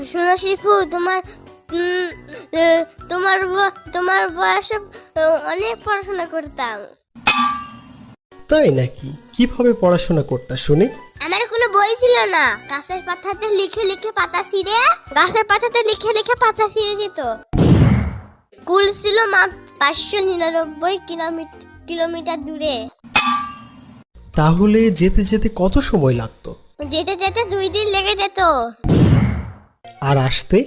শোনো শিফু, উম, তোমার বয়সে অনেক পড়াশোনা করতাম। তাই নাকি? কিভাবে পড়াশোনা করতা শুনি? আমার কোনো বই ছিল না, গাছের পাতাতে লিখে লিখে পাতা ছিঁড়ে যেত। স্কুল ছিল মাত্র 599 কিলোমিটার দূরে। তাহলে যেতে যেতে কত সময় লাগতো? যেতে যেতে 2 দিন লেগে যেত। আর আসতে?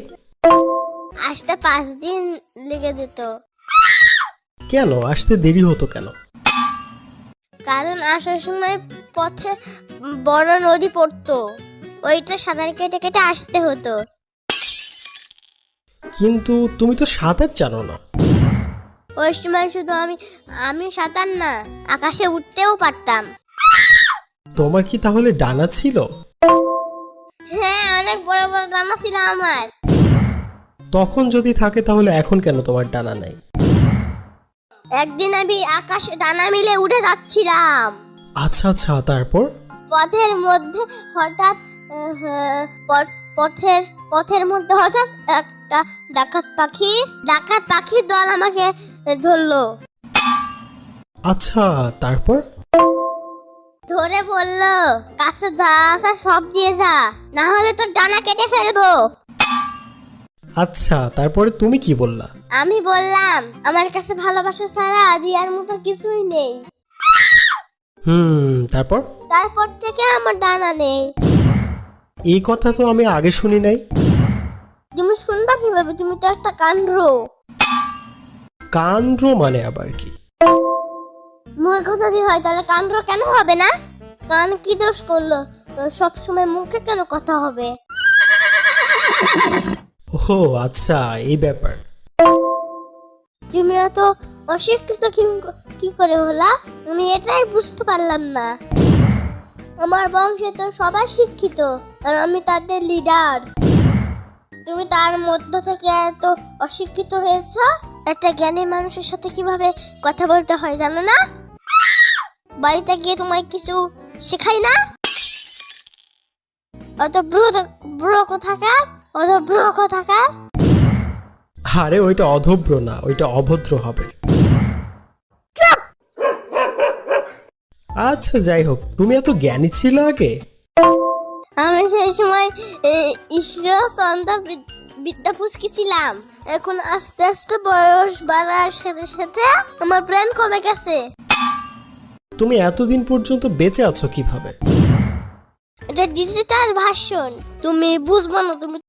আসতে 5 দিন লেগে যেত। কেন আসতে দেরি হতো কেন? কারণ আসার সময় পথে বড় নদী পড়তো, ওইটা সাঁতার কেটে কেটে আসতে হতো। কিন্তু তুমি তো সাঁতার জানো না। ওই সময় শুধু আমি সাঁতার না, আকাশে উঠতেও পারতাম। তোমার কি তাহলে ডানা ছিল? হ্যাঁ, অনেক বড় বড় ডানা ছিল আমার। তখন যদি থাকে তাহলে এখন কেন তোমার ডানা নাই? একদিন আমি আকাশে ডানা মিলে উড়ে যাচ্ছিলাম। আচ্ছা আচ্ছা, তারপর? পথের মধ্যে হঠাৎ একটা ডাকাত পাখির দল আমাকে ধরলো। আচ্ছা, তারপর? ধরে বললো, কাছে যা সব দিয়ে যা, না হলে তোর ডানা কেটে ফেলবো। আচ্ছা, তারপরে তুমি কি বললা? আমি বললাম, আমার কাছে ভালোবাসা ছাড়া দেওয়ার মতো কিছুই নেই। তারপর? তারপর থেকে আমার ডানা নেই। এই কথা তো আমি আগে শুনি নাই। তুমি শুনবা কিভাবে? তুমি তো একটা কাণ্ড। কাণ্ড মানে আবার কি? মূর্খ যদি হয় তাহলে কাণ্ড কেন হবে না? কান কি দোষ করলো? সবসময় মুখে কেন কথা হবে? ও আচ্ছা, এই ব্যাপার। তুমি এত অশিক্ষিত কি করে হলা? আমি এটাই বুঝতে পারলাম না। আমার বংশে তো সবাই শিক্ষিত, আর আমি তাদের লিডার। তুমি তার মধ্য থেকে এত অশিক্ষিত হয়েছ। একটা জ্ঞানী মানুষের সাথে কিভাবে কথা বলতে হয় জানো না? বাড়িতে গিয়ে তোমায় কিছু শেখাই না? অত ব্রো কোথাকার। আরে ওইটা অধব্র না, ওইটা অভদ্র হবে। আচ্ছা যাই হোক, তুমি এত জ্ঞানী ছিল আগে? আমি সেই সময় ঈশ্বর চন্দ্র বিদ্যা ফুসকিছিলাম। এখন আস্তে আস্তে বয়স বাড়ার সাথে সাথে আমার ব্রেন কমে গেছে। তুমি এতদিন পর্যন্ত বেঁচে আছো কিভাবে? এটা ডিজিটাল ভার্সন, তুমি বুঝবো না। তুমি